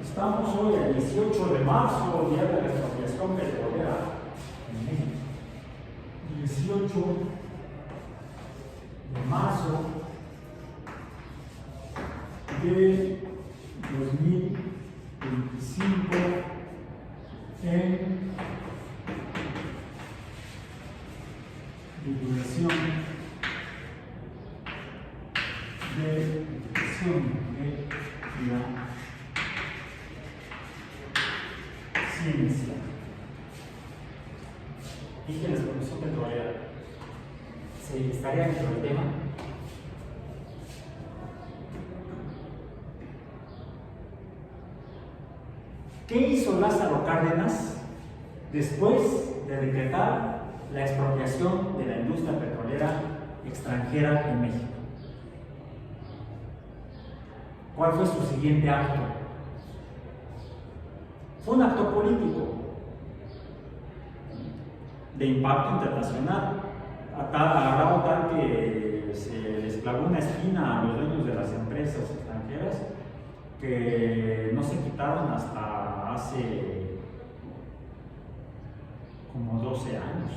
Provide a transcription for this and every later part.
Estamos hoy el 18 de marzo, día de la expropiación petrolera en México. 18 de marzo de 2025 en divulgación de la ciencia. Dije la expropiación petrolera. ¿Se estaría dentro del tema? ¿Qué hizo Lázaro Cárdenas después de decretar la expropiación de la industria petrolera extranjera en México? ¿Cuál fue su siguiente acto? Fue un acto político de impacto internacional, a grado tal que se les clavó una espina a los dueños de las empresas extranjeras que no se quitaron hasta hace como 12 años.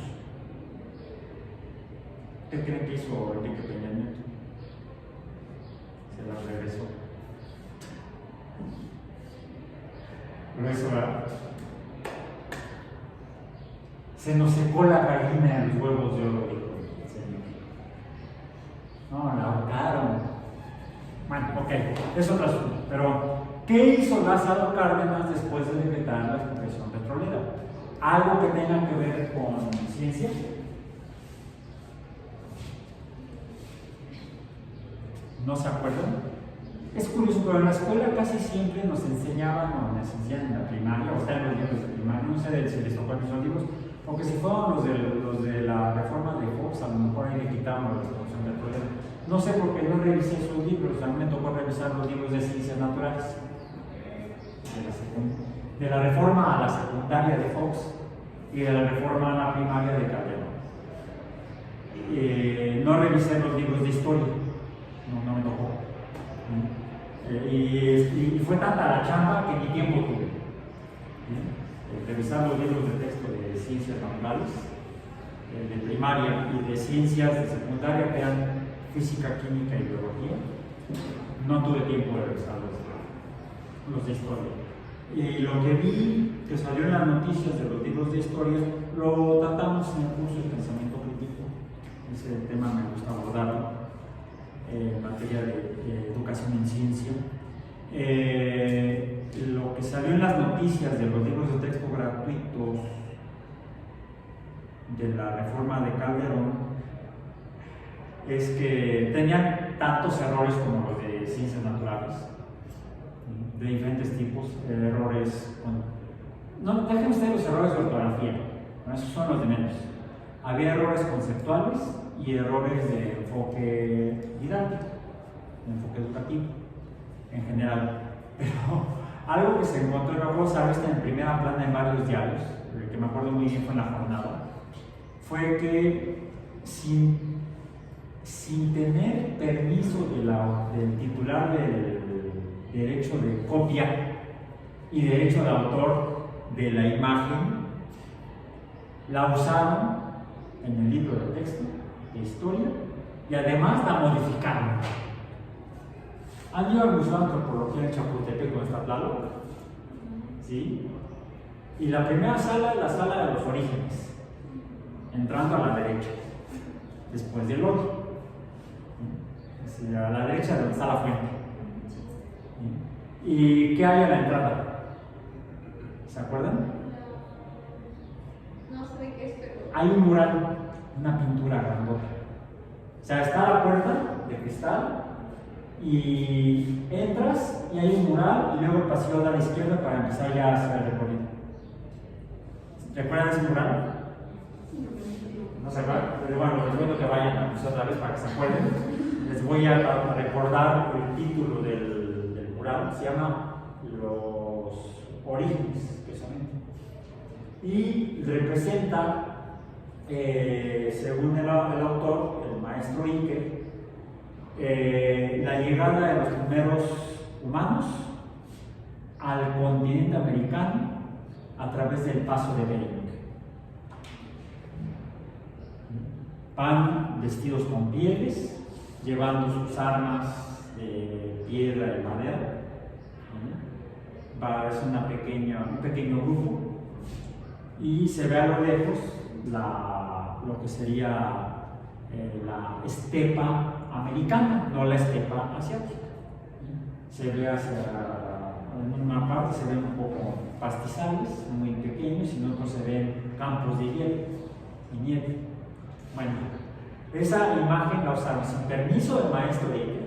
¿Qué creen que hizo Enrique Peña Nieto? Se las regresó. Pero eso se nos secó la gallina de los huevos de oro, dijo el señor. No, la ahorcaron. Bueno, ok, es otro asunto. Pero, ¿qué hizo Lázaro Cárdenas después de decretar la expropiación petrolera? ¿Algo que tenga que ver con ciencia? ¿No se acuerdan? Es curioso, pero en la escuela casi siempre nos enseñaban, o nos enseñan en la primaria, o está en los libros de primaria, no sé si les tocó esos libros, porque si fueron los de la reforma de Fox, a lo mejor ahí le quitamos la expropiación petrolera. No sé por qué no revisé esos libros, a mí me tocó revisar los libros de ciencias naturales, de la reforma a la secundaria de Fox y de la reforma a la primaria de Calderón. No revisé los libros de historia, no me tocó. Y fue tanta la chamba que ni tiempo tuve. Revisar los libros de texto de ciencias naturales, de primaria, y de ciencias de secundaria, que eran física, química y biología. No tuve tiempo de revisar los de historia. Y lo que vi que salió en las noticias de los libros de historia lo tratamos en el curso de pensamiento crítico. Ese tema me gusta abordarlo en materia de educación en ciencia. Lo que salió en las noticias de los libros de texto gratuitos de la reforma de Calderón es que tenían tantos errores como los de ciencias naturales, de diferentes tipos, errores. No, dejen ustedes los errores de ortografía, esos son los de menos. Había errores conceptuales y errores de enfoque didáctico, de enfoque educativo en general. Pero algo que se encontró, no puedo saber, está en primera plana en varios diarios, que me acuerdo muy bien fue en La Jornada, fue que sin tener permiso del titular del derecho de copia y derecho de autor de la imagen, la usaron en el libro de texto de historia y además la modificaron. ¿Han ido al Museo de Antropología en Chapultepec con esta plana? ¿Sí? Y la primera sala es la sala de los orígenes, entrando a la derecha, después del otro. A la derecha donde está la fuente. ¿Y qué hay a la entrada? ¿Se acuerdan? No sé de qué es, pero... Hay un mural, una pintura grandota. O sea, está la puerta de cristal y entras y hay un mural y luego el pasillo da a la izquierda para empezar ya a hacer el recorrido. ¿Recuerdan ese mural? ¿No se acuerdan? Pero bueno, les recomiendo que vayan a museo otra vez para que se acuerden. Les voy a recordar el título del mural, se llama Los Orígenes, precisamente. Y representa, según el autor, el maestro Ike, la llegada de los primeros humanos al continente americano a través del paso de Bering. Van vestidos con pieles, llevando sus armas de piedra y madera. Es un pequeño grupo, y se ve a lo lejos lo que sería la estepa americana, no la estepa asiática. Se ve en una parte se ven un poco pastizales muy pequeños, y en otros se ven campos de hielo y nieve. Bueno, esa imagen la usamos sin permiso del maestro de ella,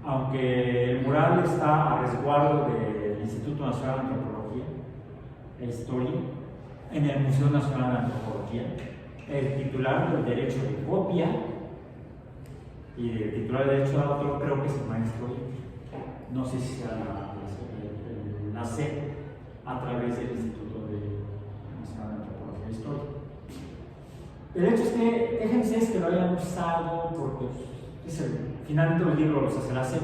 aunque el mural está a resguardo del Instituto Nacional de Antropología e Historia, en el Museo Nacional de Antropología. El titular del derecho de copia y el titular del derecho de autor creo que es el maestro. No sé si sea la SEP a través del Instituto Nacional de Antropología e Historia. El hecho es que, déjense que lo hayan usado porque finalmente los libros los hace la SEP,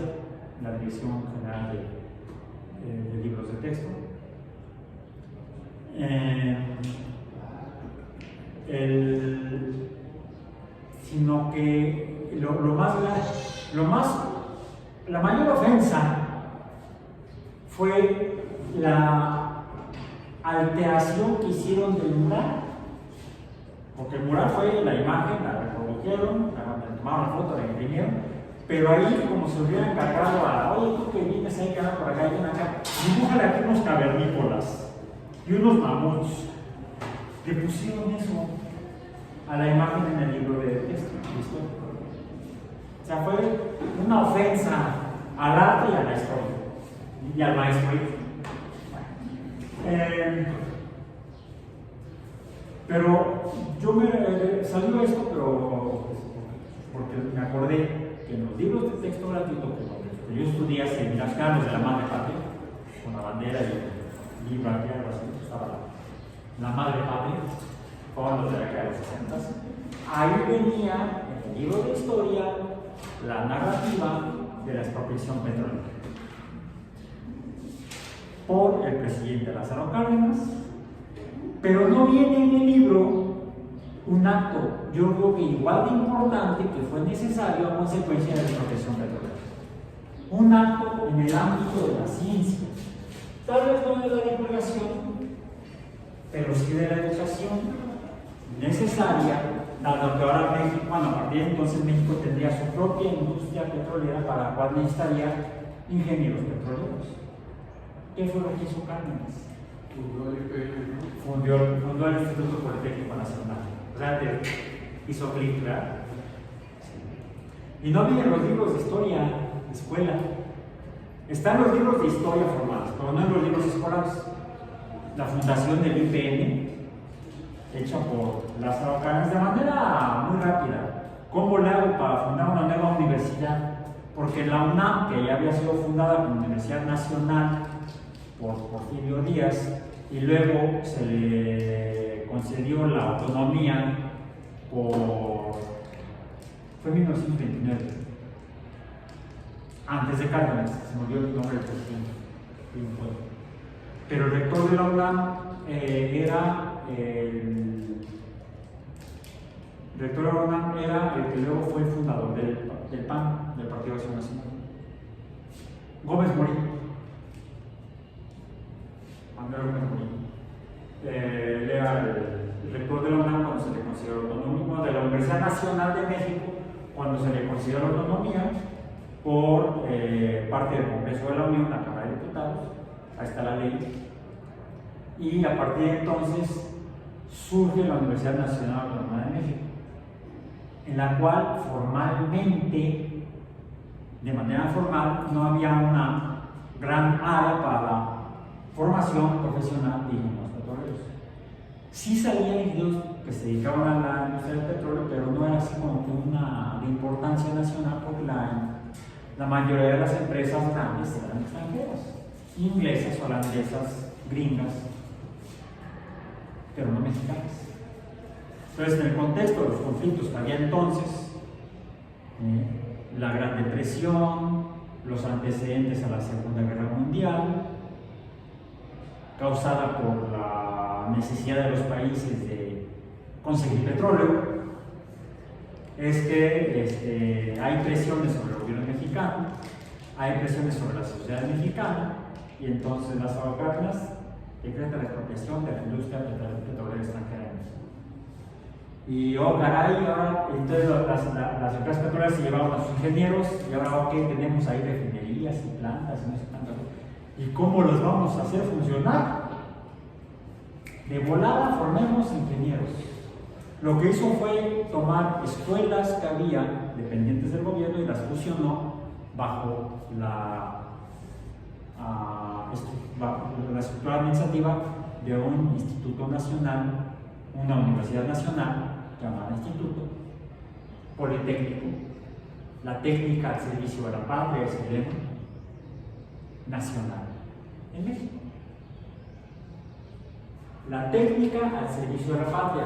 la Dirección General de Libros de Texto. Sino que la mayor ofensa fue la alteración que hicieron del mural, porque el mural fue la imagen, la reprodujeron, tomaron la foto, la imprimieron, pero ahí como se hubiera encargado oye, tú que vienes ahí, que anda por acá y ven acá, dibújale aquí unos cavernícolas y unos mamuts. Le pusieron eso a la imagen en el libro de texto. O sea, fue una ofensa al arte y a la historia y al maestro. Pero yo salió esto, pero porque me acordé que en los libros de texto gratuito que yo estudié hace mil años de la madre patria, con la bandera y el libro aquí, algo así, estaba la madre patria, fondos de la década de los 60. Ahí venía en el libro de historia la narrativa de la expropiación petrolera por el presidente Lázaro Cárdenas, pero no viene en el libro un acto, yo creo que igual de importante, que fue necesario a consecuencia de la expropiación petrolera. Un acto en el ámbito de la ciencia, tal vez no de la divulgación, pero sí de la educación necesaria, dado que ahora México, a partir de entonces México tendría su propia industria petrolera, para la cual necesitaría ingenieros petroleros. ¿Qué fue lo que hizo Cárdenas? Fundó el Instituto Politécnico Nacional. O sea, hizo clic, ¿verdad? Sí. Y no vienen los libros de historia de escuela. Están los libros de historia formales, pero no en los libros escolares. La fundación del IPN, hecha por Lázaro Cárdenas de manera muy rápida. ¿Cómo le hago para fundar una nueva universidad? Porque la UNAM, que ya había sido fundada como Universidad Nacional por Porfirio Díaz, y luego se le concedió la autonomía fue en 1929, antes de Cárdenas, se me olvidó el nombre del presidente, pero el rector de la UNAM era el que luego fue el fundador del PAN, del Partido Acción Nacional, Gómez Morín. Era el rector de la UNAM cuando se le consideró autonomía, de la Universidad Nacional de México cuando se le consideró autonomía por parte del Congreso de la Unión, la Cámara de Diputados. Ahí está la ley. Y a partir de entonces surge la Universidad Nacional Autónoma de México, en la cual formalmente, de manera formal, no había una gran área para la formación profesional de ingenieros petroleros. Sí salían ingenieros que se dedicaban a la industria del petróleo, pero no era así como que una de importancia nacional, porque la mayoría de las empresas grandes eran extranjeras, inglesas, holandesas, gringas, pero no mexicanas. Entonces, en el contexto de los conflictos que había entonces, la Gran Depresión, los antecedentes a la Segunda Guerra Mundial, mundial, causada por la necesidad de los países de conseguir petróleo, es que hay presiones sobre el gobierno mexicano, hay presiones sobre la sociedad mexicana, y entonces las aguacatas decretan la expropiación de la industria petrolera extranjera en México. Y oh caray, ahora entonces las empresas petroleras se llevaron a sus ingenieros, y ahora ¿qué tenemos ahí? Refinerías y plantas y no sé tanto. ¿Y cómo los vamos a hacer funcionar? De volada formemos ingenieros. Lo que hizo fue tomar escuelas que había dependientes del gobierno y las fusionó bajo la estructura administrativa de un instituto nacional, una universidad nacional llamada Instituto Politécnico. La técnica al servicio de la patria es el lema nacional en México. La técnica al servicio de la patria.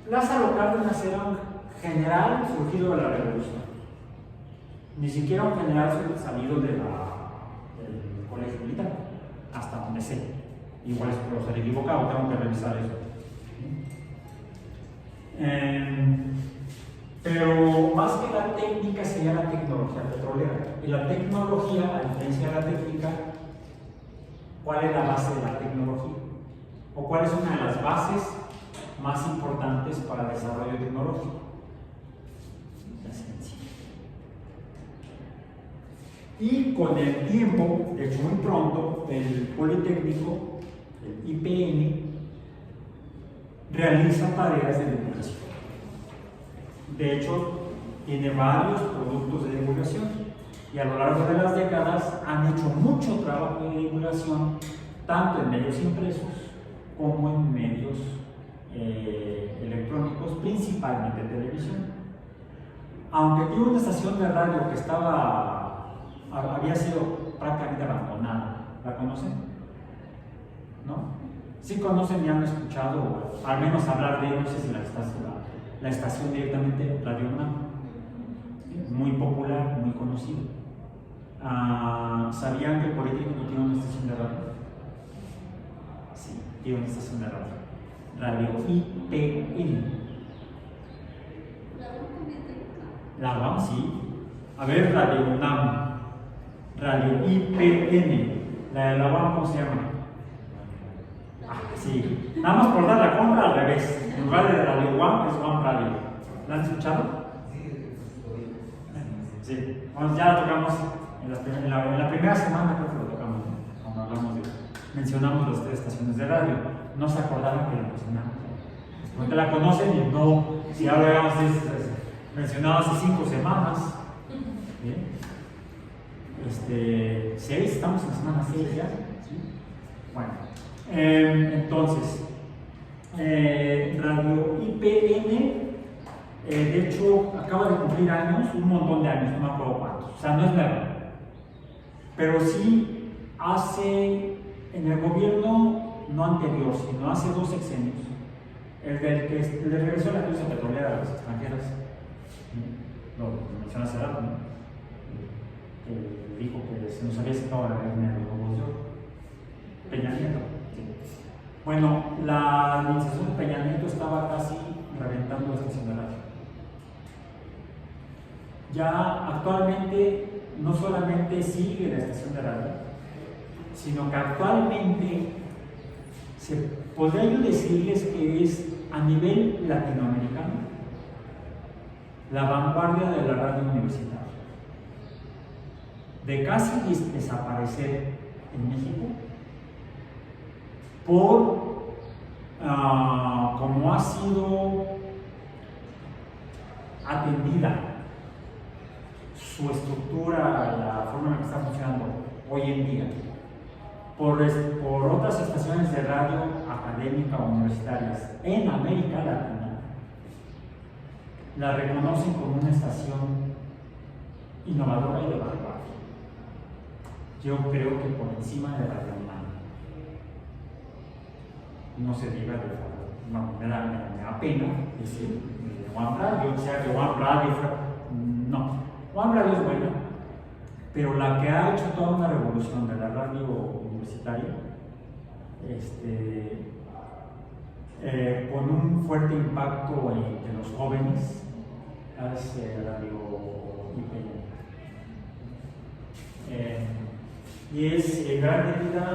Lázaro Cárdenas era un general surgido de la revolución, ni siquiera un general salido del colegio militar, hasta donde sé. Igual puedo ser equivocado, tengo que revisar eso. Pero más que la técnica sería la tecnología petrolera. Y la tecnología, a diferencia de la técnica, ¿cuál es la base de la tecnología? ¿O cuál es una de las bases más importantes para el desarrollo tecnológico? La ciencia. Y con el tiempo, de hecho muy pronto, el Politécnico, el IPN, realiza tareas de divulgación. De hecho, tiene varios productos de divulgación y a lo largo de las décadas han hecho mucho trabajo de divulgación, tanto en medios impresos como en medios electrónicos, principalmente televisión. Aunque tiene una estación de radio que había sido prácticamente abandonada. ¿La conocen? ¿No? Sí conocen y han escuchado, al menos hablar de, no sé si la estación directamente, Radio UNAM, muy popular, muy conocido. ¿Sabían que el Politécnico tiene una estación de radio? Sí, tiene una estación de radio. Radio IPN. La UNAM, sí. A ver, Radio UNAM. Radio IPN. La de la UNAM, ¿cómo se llama? Sí. Nada más por dar la contra al revés. En lugar de Radio UNAM, es UNAM Radio. ¿La han escuchado? Sí. Bueno, ya la tocamos en la primera semana, creo que lo tocamos, ¿no? Cuando hablamos mencionamos las 3 estaciones de radio. No se acordaban que la mencionamos. Porque la conocen y no. Si ahora habíamos mencionado hace 5 semanas. ¿Bien? 6, estamos en la semana 6 ya. ¿Sí? Bueno, entonces, Radio IPN, de hecho, acaba de cumplir años, un montón de años, no me acuerdo cuántos. O sea, no es nuevo. Pero sí hace, en el gobierno no anterior, sino hace 2 sexenios, el de regreso a la industria petrolera a las extranjeras, lo mencioné hace rato, ¿no? Que dijo que se nos había secado la guerra de los Globos de Oro. Peña Nieto. Sí. Bueno, la administración de Peña Nieto estaba casi reventando la estación de radio. Ya actualmente no solamente sigue la estación de radio, sino que actualmente podría yo decirles que es a nivel latinoamericano la vanguardia de la radio universitaria. De casi desaparecer en México por cómo ha sido atendida su estructura, la forma en la que está funcionando hoy en día, por otras estaciones de radio académica o universitarias en América Latina, la reconocen como una estación innovadora y de vanguardia. Yo creo que por encima de Radio UNAM. No se diga de favor. No, me da pena decir One Radio, o sea que One Radio no. One Radio es buena, pero la que ha hecho toda una revolución de la radio universitaria, con un fuerte impacto en los jóvenes, es Radio IPN. Y es en gran medida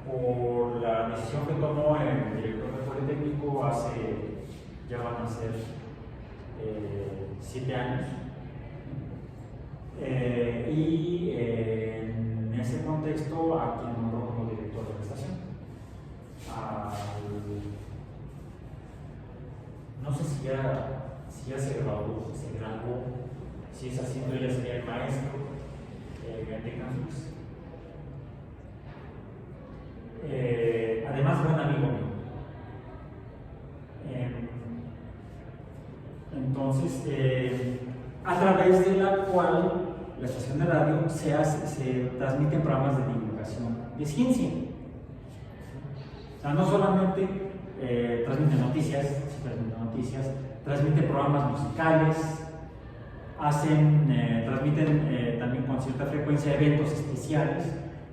por la decisión que tomó el director del Politécnico hace, ya van a ser 7 años. Y en ese contexto, a quien nombró como director de la estación. No sé si ya se graduó, si es así, entonces ya sería el maestro de Campus. Además, buen amigo mío. Entonces, a través de la cual la estación de radio se transmiten programas de divulgación de ciencia. O sea, no solamente transmiten noticias, transmiten programas musicales, transmiten también con cierta frecuencia eventos especiales,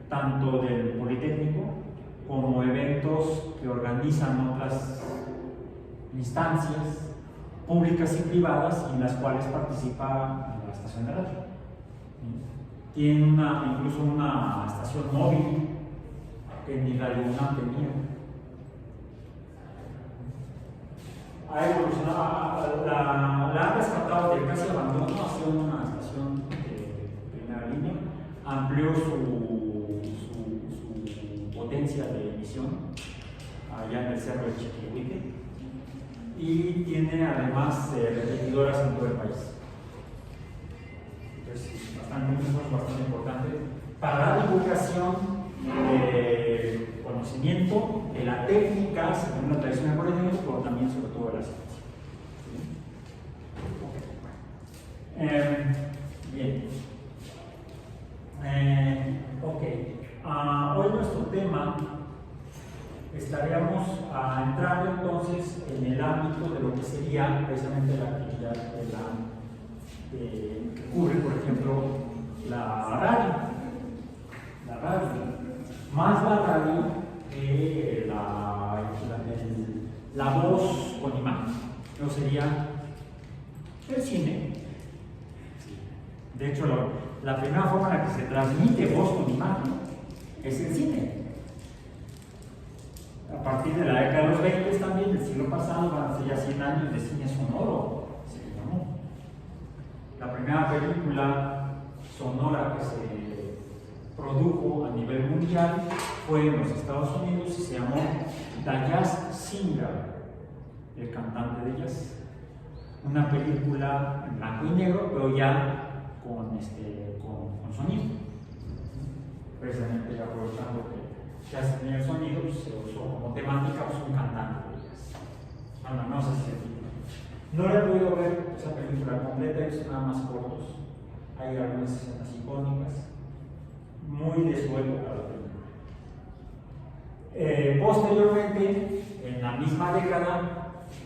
tanto del Politécnico como eventos que organizan otras instancias públicas y privadas en las cuales participa la estación de radio. Tiene incluso una estación móvil que ni Radio UNAM tenía. Ha evolucionado, la ha rescatado del casi abandono hacia una estación de primera línea, amplió su potencia de emisión allá en el cerro de Chiquihuite y tiene además repetidoras en todo el país. Entonces, un esfuerzo bastante importante para la divulgación de conocimiento de la técnica, según la tradición académica, pero también sobre todo de la ciencia. Bien. Hoy nuestro tema estaríamos entrando entonces en el ámbito de lo que sería precisamente la actividad que cubre, por ejemplo, la radio. Más la radio que la voz con imagen. Eso sería el cine. De hecho, la primera forma en la que se transmite voz con imagen es el cine. A partir de la década de los 20 también, del siglo pasado, van a ser ya 100 años de cine sonoro, se le llamó. La primera película sonora que se produjo a nivel mundial fue en los Estados Unidos y se llamó The Jazz Singer, el cantante de jazz. Una película en blanco y negro, pero ya con sonido. Precisamente aprovechando que ya se tenía el sonido, pues, se usó como temática un cantante de jazz. Bueno, no sé si no he podido ver esa película completa, es nada más cortos. Hay algunas escenas icónicas, muy de su época la película. Posteriormente, en la misma década,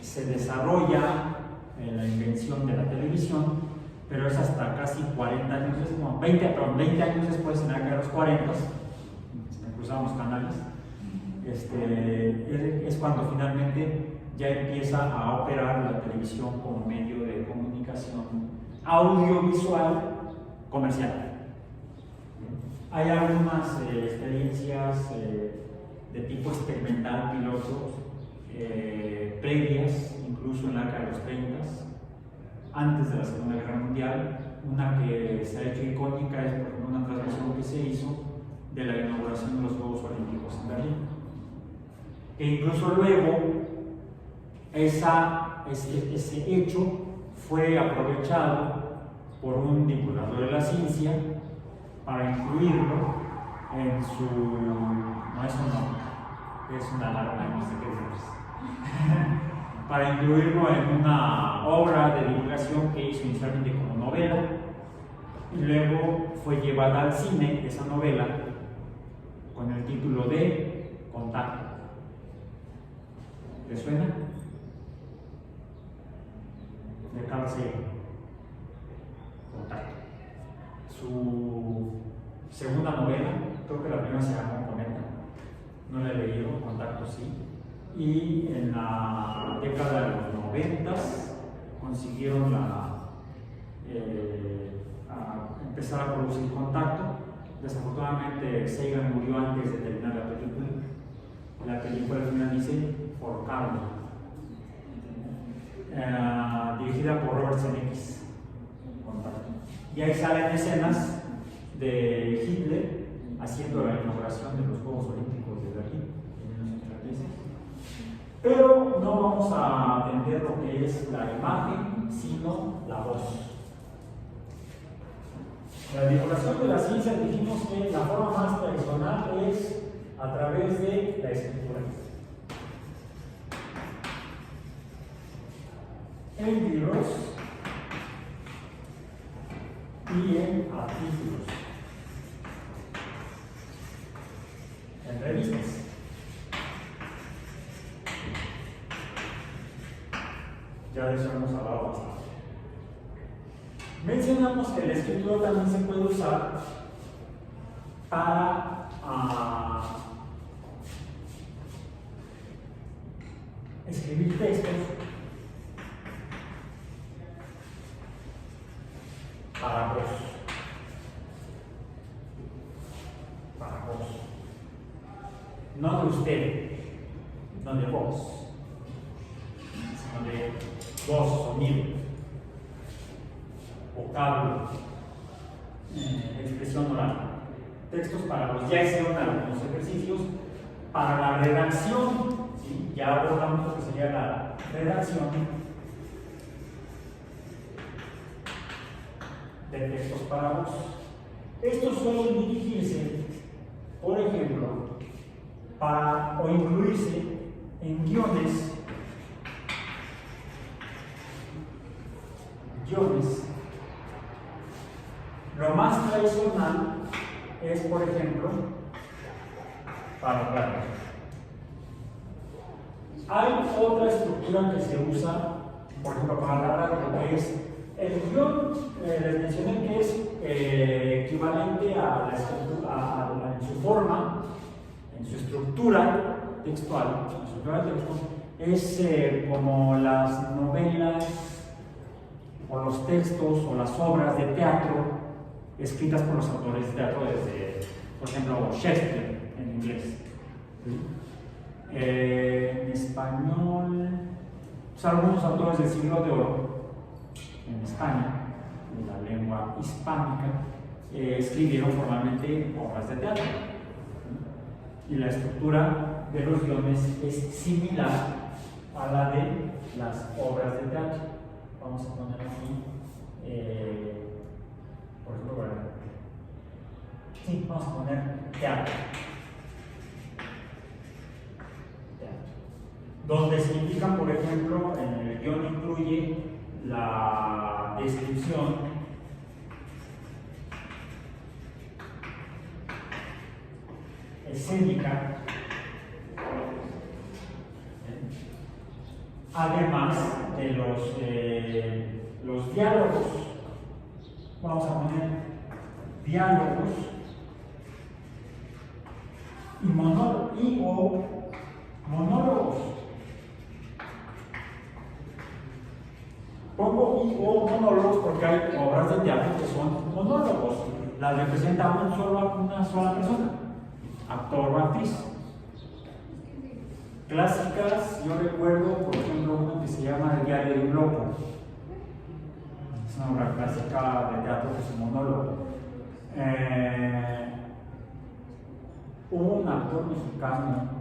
se desarrolla la invención de la televisión, pero es hasta casi 40 años después, 20 años después, en la década de los 40, cruzamos canales, es cuando finalmente ya empieza a operar la televisión como medio de comunicación audiovisual comercial. Hay algunas experiencias de tipo experimental, pilotos, previas, incluso en la década de los 30, antes de la Segunda Guerra Mundial. Una que se ha hecho icónica es, por ejemplo, una transmisión que se hizo de la inauguración de los Juegos Olímpicos en Berlín. E incluso luego, ese hecho fue aprovechado por un divulgador de la ciencia para incluirlo en su... no es un nombre, es una alarma, no sé qué decir. Para incluirlo en una obra de divulgación que hizo inicialmente como novela y luego fue llevada al cine esa novela con el título de Contacto. ¿Le suena? De Carl Sagan. Contacto. su segunda novela, creo que la primera se llamó Cometa, no la he leído, Contacto sí, y en la década de los 90 consiguieron empezar a producir Contacto. Desafortunadamente Sagan murió antes de terminar la película. La película al final dice For Carmen, dirigida por Robert Zemeckis. Y ahí salen escenas de Hitler haciendo la inauguración de los Juegos Olímpicos de Berlín en 1936. Pero no vamos a atender lo que es la imagen, sino la voz. La divulgación de la ciencia dijimos que la forma más tradicional es a través de la escritura. En libros y en artículos, en revistas. Ya de eso hemos hablado bastante. Mencionamos que la escritura también se puede usar para escribir textos, para voz. No de usted, no de voz, sino de voz, sonido, vocablo, expresión oral. Textos para los, ya hicieron algunos ejercicios para la redacción, ¿sí? Ya abordamos lo que sería la redacción de textos para voz. Estos suelen dirigirse, por ejemplo, o incluirse en guiones Lo más tradicional es, por ejemplo, para radio. Hay otra estructura que se usa, por ejemplo, para la radio, que es el guión. Les mencioné que es equivalente a la escritura, en su forma, en su estructura textual, es como las novelas o los textos o las obras de teatro escritas por los autores de teatro desde, por ejemplo, Shakespeare en inglés. En español, pues, algunos autores del siglo de oro en España, en la lengua hispánica, escribieron formalmente obras de teatro. Y la estructura de los guiones es similar a la de las obras de teatro. Vamos a poner aquí, por ejemplo, sí, vamos a poner teatro. Donde se indican, por ejemplo, en el guión incluye la descripción escénica, además de los diálogos. Vamos a poner diálogos y monólogos. Pongo o monólogos porque hay obras de teatro que son monólogos. Las representa una sola persona, actor o actriz. Clásicas, yo recuerdo, por ejemplo, una que se llama El diario de un loco. Es una obra clásica de teatro que es un monólogo. Hubo un actor mexicano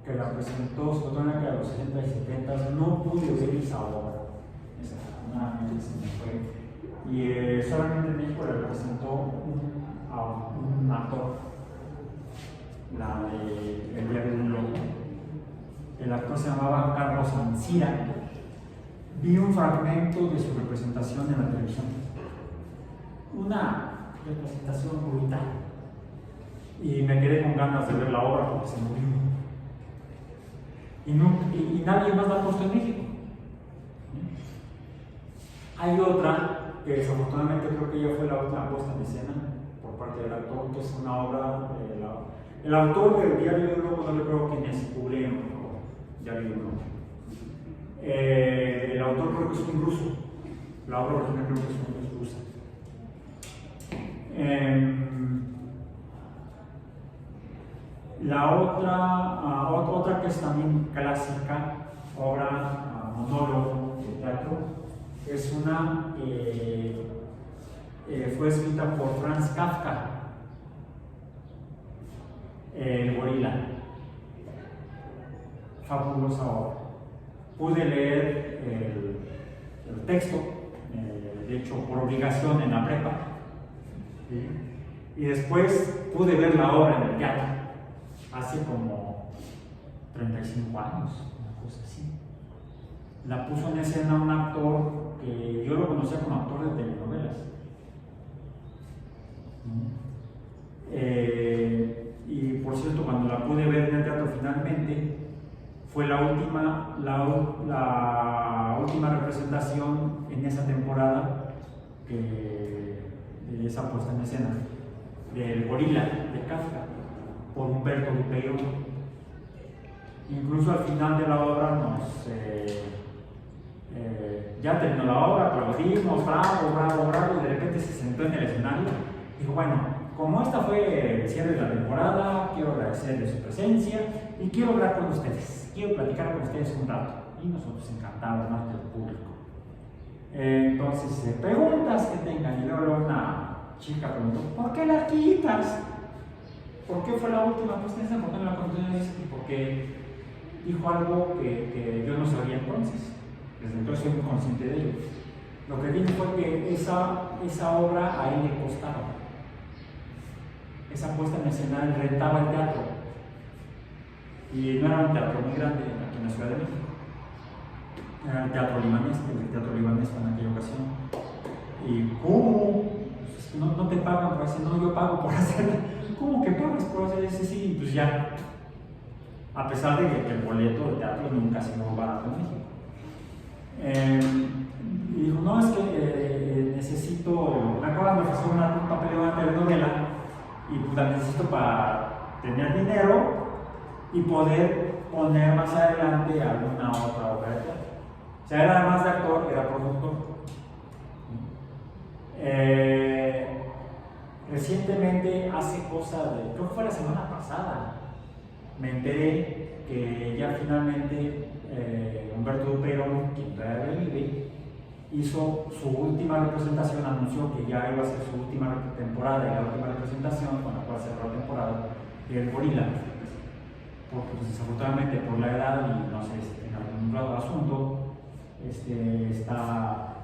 que la presentó, sobre todo en la década de los 60 y 70, no pude ver esa obra, desafortunadamente se me fue. Y solamente en México la presentó a un actor, la de El diario de un loco. El actor se llamaba Carlos Ancira. Vi un fragmento de su representación en la televisión. Una representación brutal. Y me quedé con ganas de ver la obra porque se murió. Y nadie más la ha puesto en México. Hay otra que desafortunadamente creo que ya fue la última puesta en escena por parte del autor, que es una obra, el autor del Diario de un Loco, no recuerdo quién es, Google, Diario de un Loco. El autor creo que es un ruso, la obra original creo que es rusa. La otra que es también clásica, obra, monólogo de teatro, es una, fue escrita por Franz Kafka, El gorila. Fabulosa obra. Pude leer el texto, de hecho por obligación en la prepa, ¿sí? Y después pude ver la obra en el teatro, hace como 35 años, una cosa así. La puso en escena un actor que yo lo conocía como actor de telenovelas. Y por cierto, cuando la pude ver en el teatro finalmente, fue la última representación en esa temporada de esa puesta en escena del gorila de Kafka por Humberto Dupeirón. Incluso al final de la obra ya terminó la obra, aplaudimos, bravo, y de repente se sentó en el escenario y dijo, bueno, como esta fue el cierre de la temporada, quiero agradecerles su presencia y quiero hablar con ustedes, quiero platicar con ustedes un rato. Y nosotros encantados más que el público. Entonces, preguntas que tengan, y luego una chica preguntó, ¿por qué la quitas? ¿Por qué fue la última puesta? ¿Por qué no la continuas? Y porque dijo algo que yo no sabía entonces. Desde entonces soy muy consciente de ello. Lo que dijo fue que esa obra a él le costaba. Esa puesta en escena rentaba el teatro. Y no era un teatro muy grande aquí en la Ciudad de México. Era el teatro libanés, en aquella ocasión. ¿Y cómo? Pues no te pagan por hacer, no, yo pago por hacerla. ¿Cómo que pagas por hacer ese? Sí, pues ya. A pesar de que el boleto de teatro nunca ha sido barato en México. Y dijo, no, es que me acaban de ofrecer un papel de una telenovela y pues la necesito para tener dinero y poder poner más adelante alguna otra obra de teatro. O sea, era además de actor, era productor. Recientemente, hace creo que fue la semana pasada, me enteré que ya finalmente Humberto Dupeirón, quien todavía vive, hizo su última representación, anunció que ya iba a ser su última temporada y la última representación con la cual cerró la temporada del gorila, porque pues, desafortunadamente por la edad y no sé si en algún otro asunto está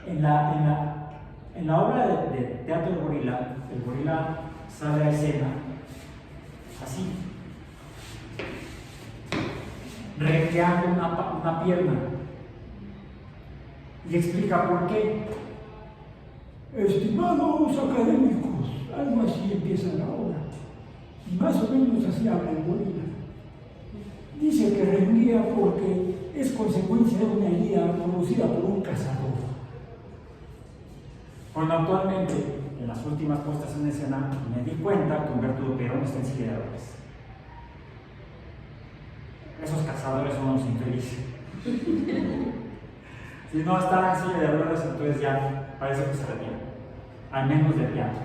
en la obra de teatro del gorila, el gorila sale a escena así, recreando una pierna, y explica por qué. Estimados académicos, algo así empieza la obra, y más o menos así habla el gorila. Dice que renguea porque es consecuencia de una herida producida por un cazador. Bueno, actualmente, en las últimas puestas en escena, me di cuenta que Humberto Dupeirón está en silla de ruedas. Esos cazadores son unos infelices. Si no está en silla de ruedas, entonces ya parece que se retira, al menos de teatro.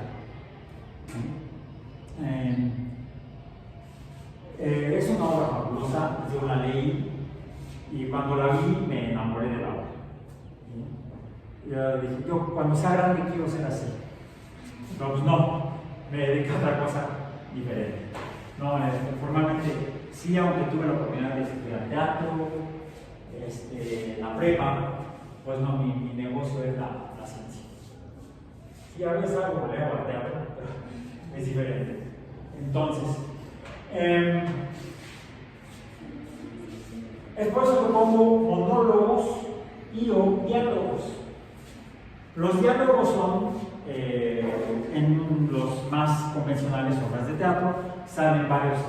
Es una obra fabulosa, yo la leí y cuando la vi me enamoré de la obra. Yo dije, yo cuando sea grande quiero ser así. Pero pues no, me dedico a otra cosa diferente. No, formalmente sí, aunque tuve la oportunidad de estudiar teatro, la prepa, pues no, mi negocio es la ciencia. Y a veces algo leo al teatro, pero es diferente. Entonces, es por eso que pongo monólogos y o diálogos. Los diálogos son, en los más convencionales obras de teatro, salen varios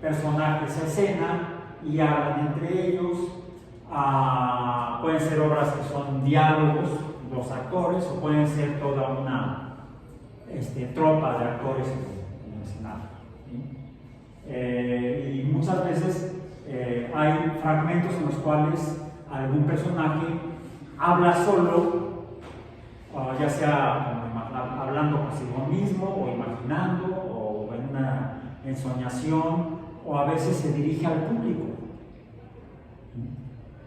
personajes a escena y hablan entre ellos, Pueden ser obras que son diálogos, dos actores, o pueden ser toda una tropa de actores en el escenario, ¿sí? Y muchas veces hay fragmentos en los cuales algún personaje habla solo, ya sea hablando consigo mismo, o imaginando, o en una ensoñación, o a veces se dirige al público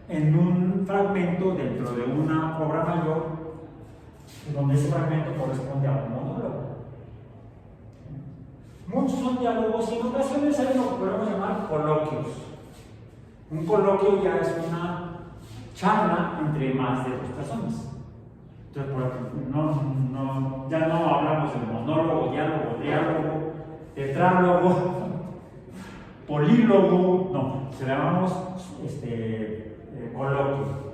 en un fragmento dentro de una obra mayor, donde ese fragmento corresponde a un monólogo. Muchos son diálogos, y en ocasiones hay lo que podemos llamar coloquios. Un coloquio ya es una charla entre más de dos personas. Entonces, por ejemplo, ya no hablamos de monólogo, diálogo, tetrálogo, polílogo, no, se le llamamos coloquio.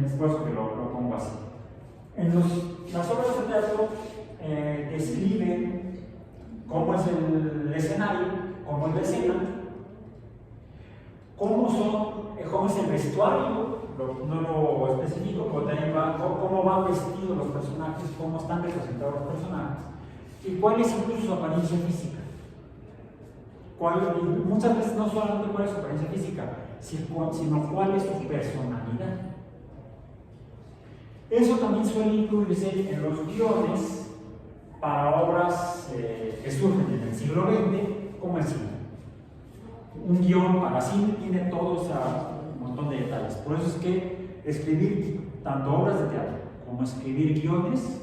Después que lo pongo así. Las obras de teatro describen cómo es el escenario, cómo es la escena, cómo es el vestuario, no lo especifico, pero también cómo van vestidos los personajes, cómo están representados los personajes, y cuál es incluso su apariencia física. Muchas veces no solamente cuál es su apariencia física, sino cuál es su personalidad. Eso también suele incluirse en los guiones para obras que surgen en el siglo XX, como el cine. Un guión para cine tiene todo un montón de detalles. Por eso es que escribir tanto obras de teatro como escribir guiones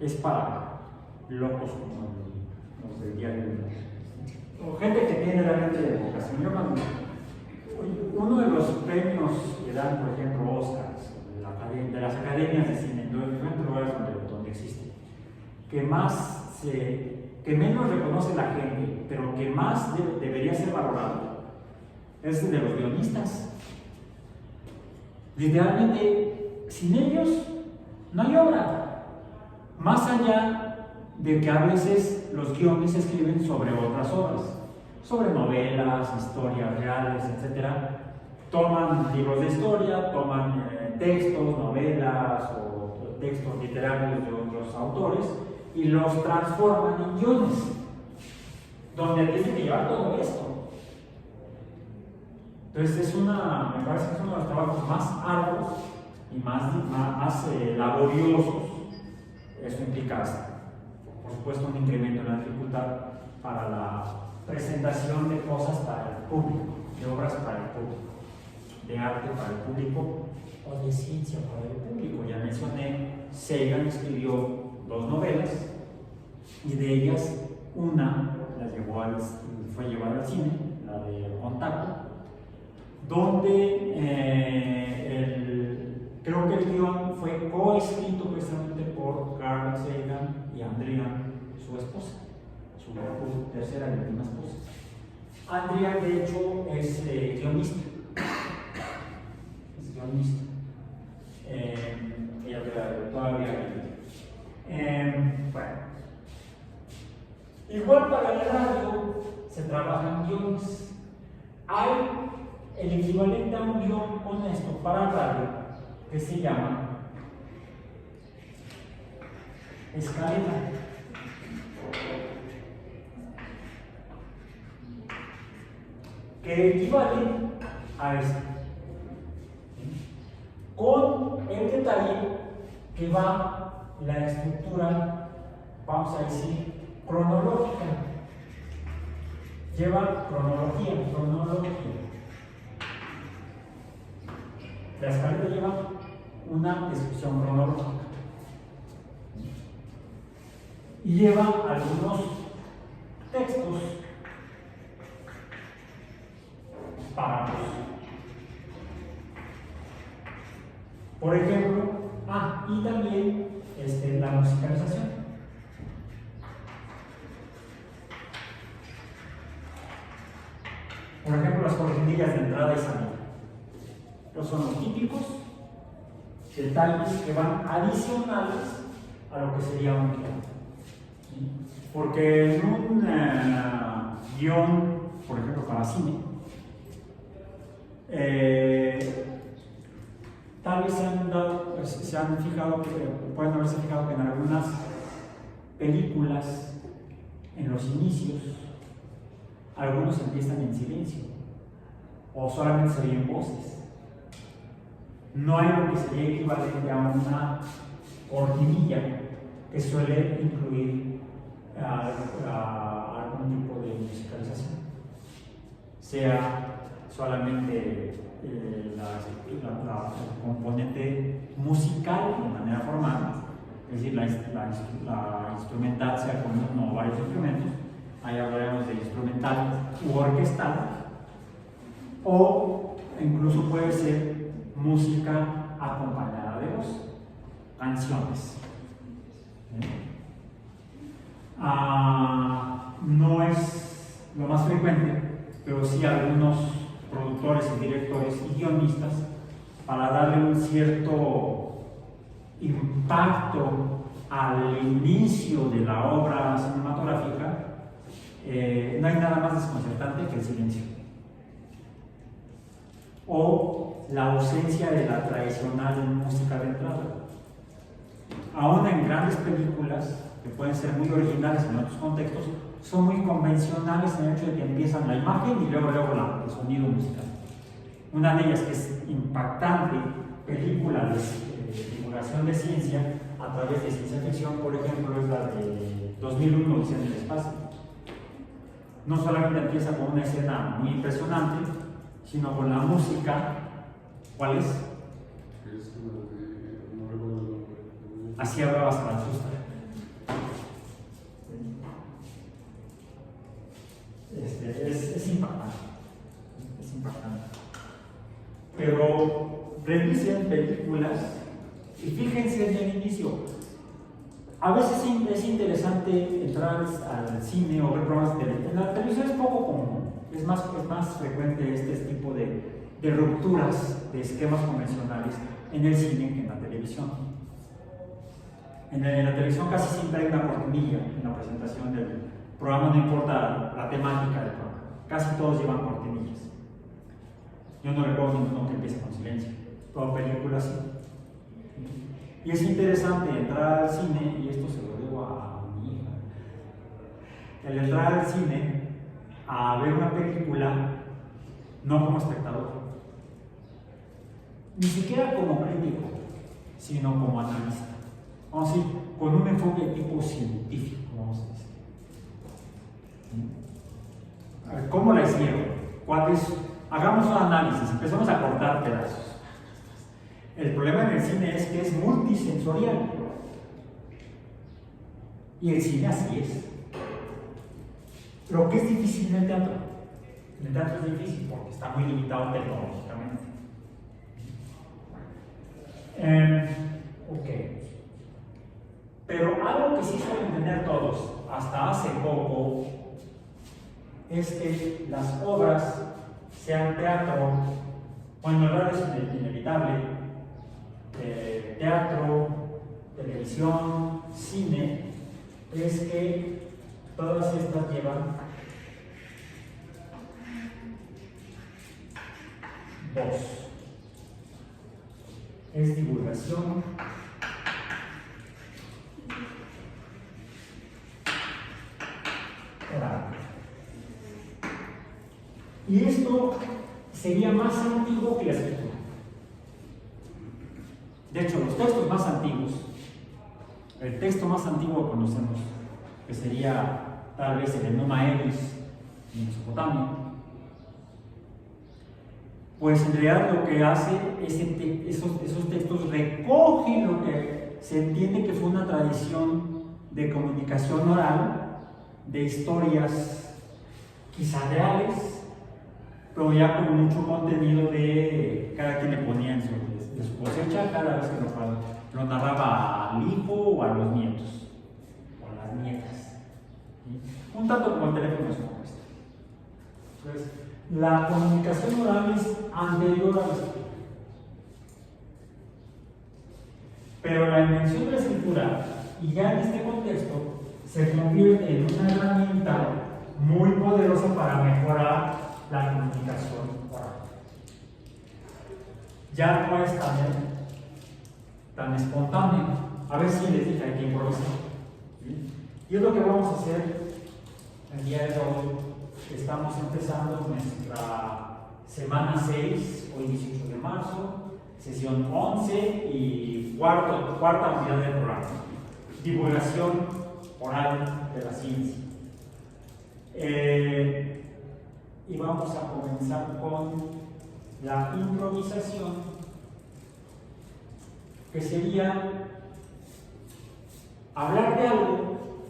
es para locos como los del diario. O gente que tiene realmente vocación. Uno de los premios que dan, por ejemplo, Oscars, de las academias de cine, en diferentes lugares donde existe, que menos reconoce la gente, pero que más debería ser valorado, es el de los guionistas. Literalmente, sin ellos no hay obra. Más allá de que a veces los guiones se escriben sobre otras obras, sobre novelas, historias reales, etc. Toman libros de historia, toman textos, novelas o textos literarios de otros autores y los transforman en guiones, donde tienen que llevar todo esto. Entonces me parece que es uno de los trabajos más arduos y más laboriosos. Eso implica, por supuesto, un incremento en la dificultad para la presentación de cosas para el público, de obras para el público, de arte para el público o de ciencia para el público. Ya mencioné, Sagan escribió 2 novelas y de ellas una fue llevada al cine, la de Contacto, donde creo que el guión fue coescrito precisamente por Carl Sagan y Andrea, su esposa, su tercera y última esposa. Andrea, de hecho, es guionista. Ella todavía bueno. Igual para la radio se trabajan guiones. Hay el equivalente a un guión honesto para radio que se llama escaleta. Que equivale a esto, con el detalle que va la estructura, vamos a decir, cronológica. Lleva cronología. La escaleta lleva una descripción cronológica y lleva algunos textos párrafos. Por ejemplo, y también la musicalización. Por ejemplo, las cortinillas de entrada y salida. Estos son los típicos detalles que van adicionales a lo que sería un guión. ¿Sí? Porque en un guión, por ejemplo, para cine, Tal vez se han fijado pueden haberse fijado que en algunas películas, en los inicios, algunos empiezan en silencio o solamente se oyen voces. No hay lo que sería equivalente a una cortinilla que suele incluir algún tipo de musicalización, sea solamente el componente musical de manera formal, es decir, la instrumental sea con uno o varios instrumentos, ahí hablaremos de instrumental u orquestal, o incluso puede ser música acompañada de voz, canciones. No es lo más frecuente, pero sí algunos productores y directores y guionistas, para darle un cierto impacto al inicio de la obra cinematográfica, no hay nada más desconcertante que el silencio o la ausencia de la tradicional música de entrada. Aún en grandes películas, que pueden ser muy originales en otros contextos, son muy convencionales en el hecho de que empiezan la imagen y luego el sonido musical. Una de ellas, que es impactante, película de divulgación de ciencia a través de ciencia ficción, por ejemplo, es la de 2001, Odisea en el espacio. No solamente empieza con una escena muy impresionante, sino con la música. ¿Cuál es? No recuerdo el nombre. Así hablaba Zaratustra. Es impactante. Es impactante. Pero revisen películas y fíjense en el inicio. A veces es interesante entrar al cine o ver programas de televisión. En la televisión es poco común, es más frecuente este tipo de rupturas de esquemas convencionales en el cine que en la televisión. En la televisión casi siempre hay una cortinilla en la presentación del programa, no importa la temática del programa, casi todos llevan cortinillas. Yo no recuerdo ninguno que empiece con silencio, toda película sí. Y es interesante entrar al cine, y esto se lo debo a mi hija, el entrar al cine a ver una película no como espectador, ni siquiera como crítico, sino como analista. Vamos a decir, con un enfoque tipo científico, vamos a decir. A ver, ¿cómo la hicieron? Hagamos un análisis, empezamos a cortar pedazos. El problema en el cine es que es multisensorial. Y el cine así es. Lo que es difícil en el teatro. En el teatro es difícil porque está muy limitado tecnológicamente. Ok. Pero algo que sí suelen tener todos, hasta hace poco, es que las obras, sean teatro, bueno, hablar es inevitable, teatro, televisión, cine, es que todas estas llevan voz. Es divulgación oral. Y esto sería más antiguo que la escritura. De hecho, los textos más antiguos, el texto más antiguo que conocemos, que sería tal vez el Enuma Elish en Mesopotamia, pues en realidad lo que hace esos textos recogen lo que se entiende que fue una tradición de comunicación oral, de historias quizá reales, pero ya con mucho contenido de cada quien le ponía de su cosecha cada vez que lo narraba al hijo o a los nietos o a las nietas, ¿sí? Un tanto como el teléfono es como este. Entonces, la comunicación oral es anterior a la escritura, pero la invención de la escritura, y ya en este contexto, se convierte en una herramienta muy poderosa para mejorar la comunicación oral. ya no es tan espontáneo. A ver si les dije aquí improvisar. Y es lo que vamos a hacer el día de hoy. Estamos empezando nuestra semana 6, hoy 18 de marzo, sesión 11 y cuarta unidad del programa. Divulgación oral de la ciencia. Y vamos a comenzar con la improvisación, que sería hablar de algo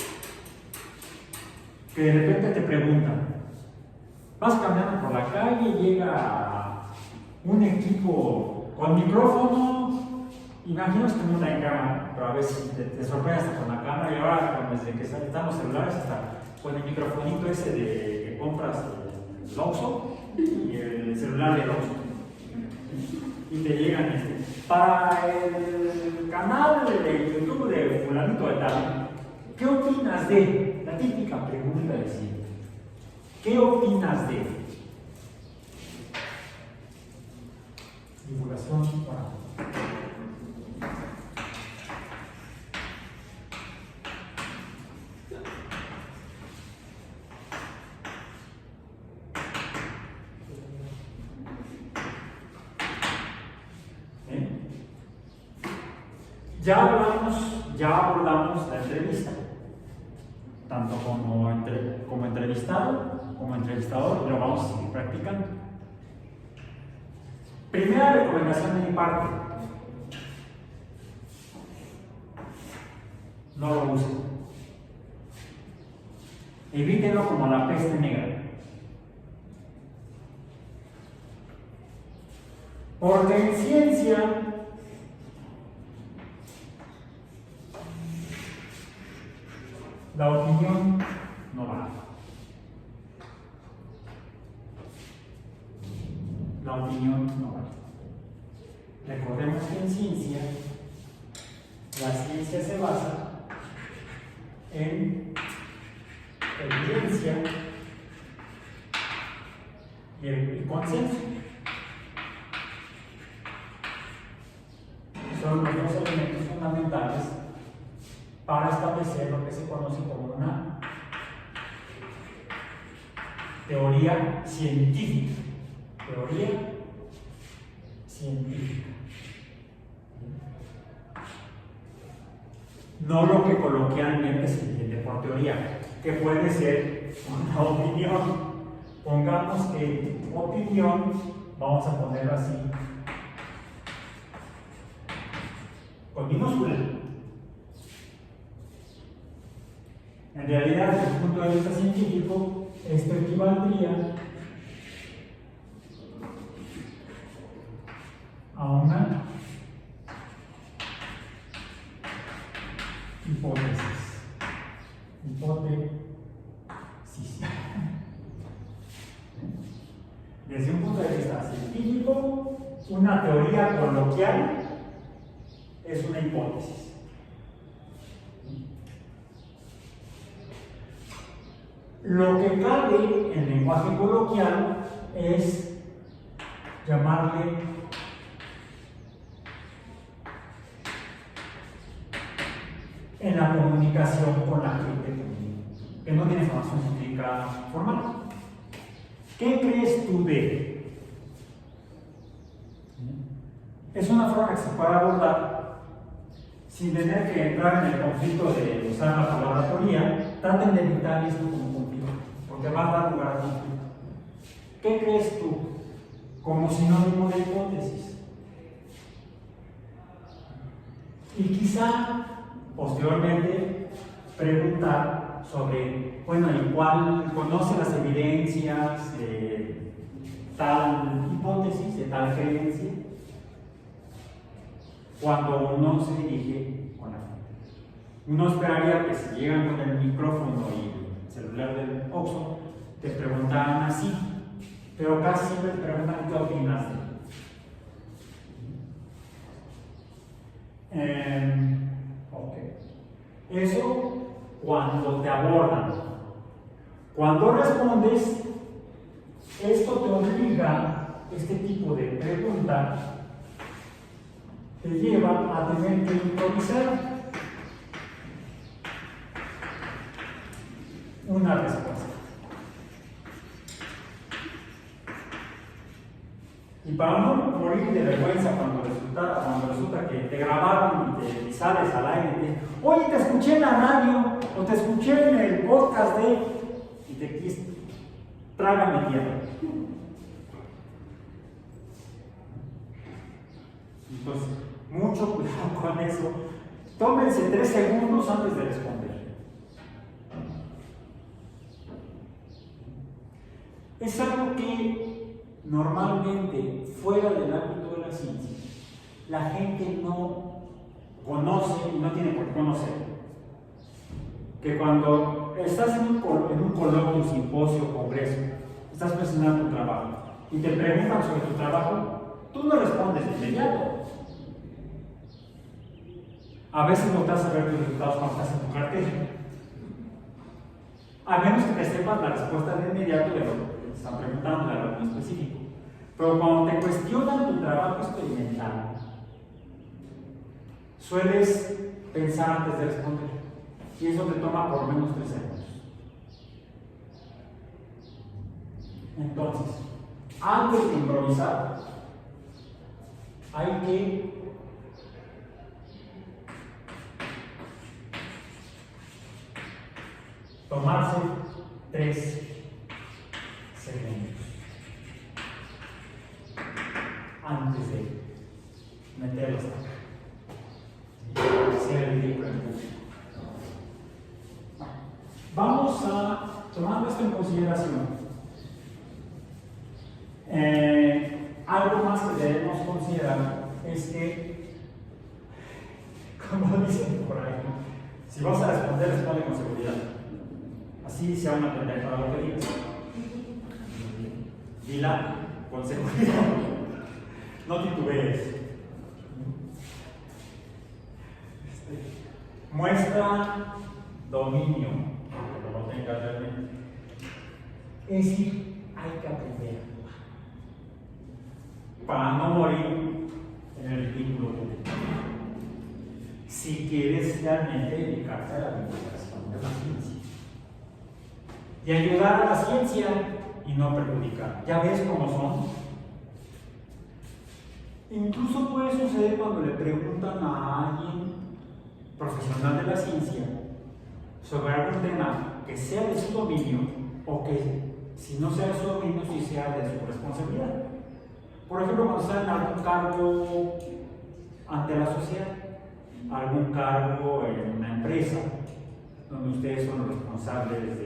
que de repente te preguntan. Vas caminando por la calle y llega un equipo con micrófono, imaginas como una cámara, pero a veces te sorprendes hasta con la cámara, y ahora desde que están los celulares hasta con el microfonito ese de que compras el Oxxo y el celular del Oxxo. Y te llegan para el canal de YouTube de fulanito de tal, ¿qué opinas de? La típica pregunta de siempre. ¿Qué opinas de? Divulgación oral. Ya abordamos la entrevista, tanto como entrevistado como entrevistador, y lo vamos a seguir practicando. Primera recomendación de mi parte: no lo usen. Evítenlo como la peste negra. Porque en ciencia la opinión no vale. La opinión no vale. Recordemos que en ciencia, la ciencia se basa en evidencia y el consenso. Son los dos elementos fundamentales para establecer lo que se conoce como una teoría científica. Teoría científica. No lo que coloquialmente se entiende por teoría, que puede ser una opinión. Pongamos que opinión, vamos a ponerlo así, con minúscula. En realidad, desde el punto de vista científico, esto equivaldría a una hipótesis. Desde un punto de vista científico, una teoría coloquial es una hipótesis. Lo que cabe en lenguaje coloquial es llamarle en la comunicación con la gente que no tiene formación científica formal. ¿Qué crees tú de? Es una forma que se puede abordar sin tener que entrar en el conflicto de usar la palabra teoría. Traten de evitar esto como conflicto, porque va a dar lugar a conflicto. ¿Qué crees tú? Como sinónimo de hipótesis. Y quizá posteriormente preguntar sobre, bueno, ¿y cuál conoce las evidencias de tal hipótesis, de tal creencia? Cuando uno se dirige con la gente. Uno esperaría que si llegan con el micrófono y el celular del Oxxo, te preguntaran así, pero casi siempre te preguntan qué opinas de. Eso cuando te abordan. Cuando respondes, esto te obliga, este tipo de pregunta, te lleva a tener que improvisar una respuesta. Y para no morir de vergüenza cuando resulta que te grabaron y sales al aire y te dicen, oye, te escuché en la radio o te escuché en el podcast y te quiste, trágame tierra. Entonces, mucho cuidado con eso. Tómense 3 segundos antes de responder. Es algo que normalmente, fuera del ámbito de la ciencia, la gente no conoce y no tiene por qué conocer. Que cuando estás en un coloquio, simposio, congreso, estás presentando tu trabajo y te preguntan sobre tu trabajo, tú no respondes de inmediato. A veces no te vas a ver tus resultados cuando estás en tu cartera. A menos que te sepas la respuesta de inmediato de lo que te están preguntando, de algo muy específico. Pero cuando te cuestionan tu trabajo experimental, sueles pensar antes de responder. Y eso te toma por lo menos 3 segundos. Entonces, antes de improvisar, hay que tomarse 3 segundos antes de meterlo hasta acá. Ser el libro en público. Vamos a, tomando esto en consideración, algo más que debemos considerar es que, como dicen por ahí, si vas a responder, responde con seguridad. Así sea una pendeja lo que digas. Dila con seguridad. No titubees. Muestra dominio, que lo tengas realmente. Es decir, hay que aprender para no morir en el ridículo público. Si quieres realmente dedicarte a la divulgación de la ciencia y ayudar a la ciencia y no perjudicar. ¿Ya ves cómo son? Incluso puede suceder cuando le preguntan a alguien profesional de la ciencia sobre algún tema que sea de su dominio o que, si no sea de su dominio, sí sea de su responsabilidad. Por ejemplo, cuando está en algún cargo ante la sociedad, algún cargo en una empresa, donde ustedes son los responsables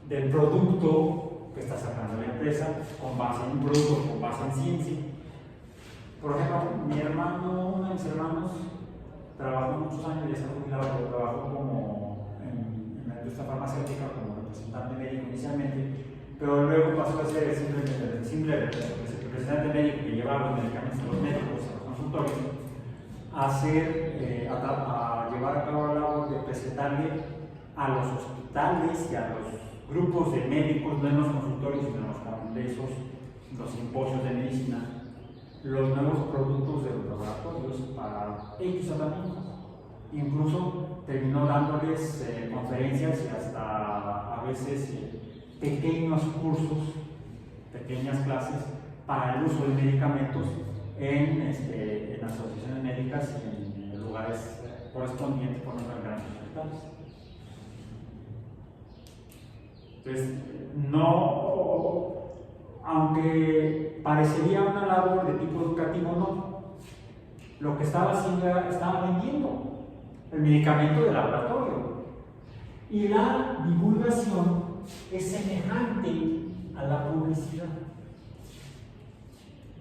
del producto que está sacando la empresa, con base en un producto, con base en ciencia. Por ejemplo, uno de mis hermanos, trabajó muchos años, ya se ha jubilado, pero trabajó como en la industria farmacéutica como representante médico inicialmente, pero luego pasó a ser el simple representante médico que llevaba los medicamentos a los médicos, a los consultorios, a llevar a cabo la labor de presentarle a los hospitales y a los grupos de médicos, no en los consultorios, sino en los congresos, los simposios de medicina, los nuevos productos de los laboratorios para X tratamientos. Incluso terminó dándoles conferencias y hasta a veces pequeños cursos, pequeñas clases para el uso de medicamentos en asociaciones médicas y en lugares correspondientes, por ejemplo, en grandes hospitales. Entonces, no, aunque parecería una labor de tipo educativo, no. Lo que estaba haciendo era, estaba vendiendo el medicamento de laboratorio. Y la divulgación es semejante a la publicidad.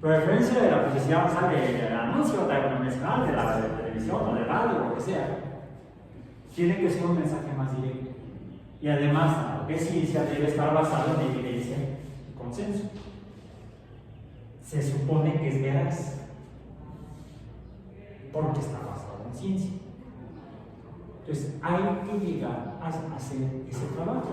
Pero a diferencia de la publicidad, sale del anuncio tradicional de la televisión o de radio o lo que sea, tiene que ser un mensaje más directo. Y además, la ciencia debe estar basada en evidencia y consenso. Se supone que es veraz, porque está basado en ciencia. Entonces, hay que llegar a hacer ese trabajo.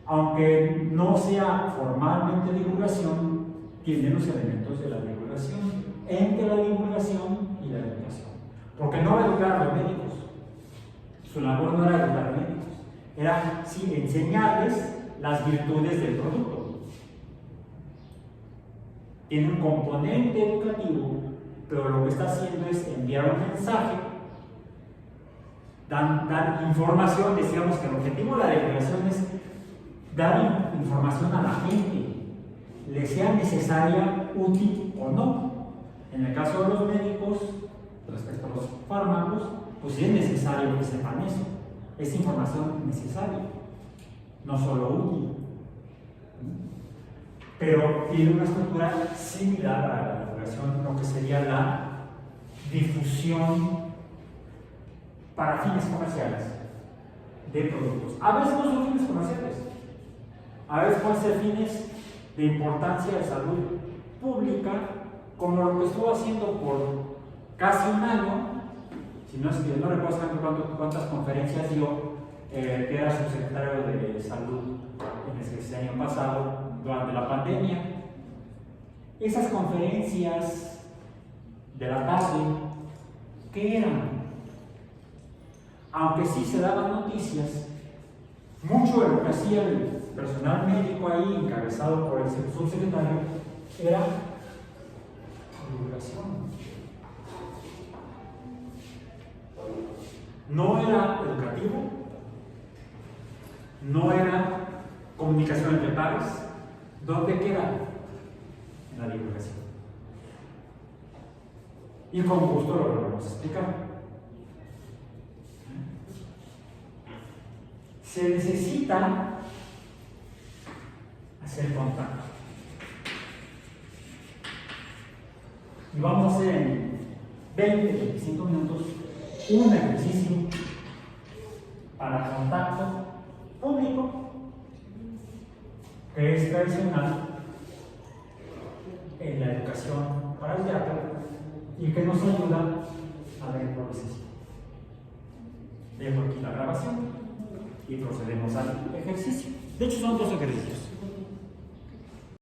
Aunque no sea formalmente divulgación, tiene los elementos de la divulgación. entre la divulgación y la educación. Porque no educar a los médicos, su labor no era educar a los médicos, era sí, enseñarles las virtudes del producto. Tiene un componente educativo, pero lo que está haciendo es enviar un mensaje, dar información. Decíamos que el objetivo de la divulgación es dar información a la gente, le sea necesaria, útil o no. En el caso de los médicos, respecto a los fármacos, pues sí es necesario que sepan eso. Es información necesaria, no solo útil. Pero tiene una estructura similar a la divulgación, lo que sería la difusión para fines comerciales de productos. A veces no son fines comerciales, a veces pueden ser fines de importancia de salud pública, como lo que estuvo haciendo por casi un año, si no es que no recuerdo cuántas conferencias dio, que era subsecretario de salud en ese año pasado, durante la pandemia. Esas conferencias de la tarde, ¿qué eran? Aunque sí se daban noticias, mucho de lo que hacía el personal médico ahí, encabezado por el subsecretario, era divulgación. No era educativo, no era comunicación entre pares. ¿Dónde queda? En la divulgación. Y con gusto lo vamos a explicar. Se necesita hacer contacto. Y vamos a hacer en 20-25 minutos un ejercicio para contacto público, que es tradicional en la educación para el teatro y que nos ayuda a la improvisación. Dejo aquí la grabación y procedemos al ejercicio. De hecho, son 2 ejercicios.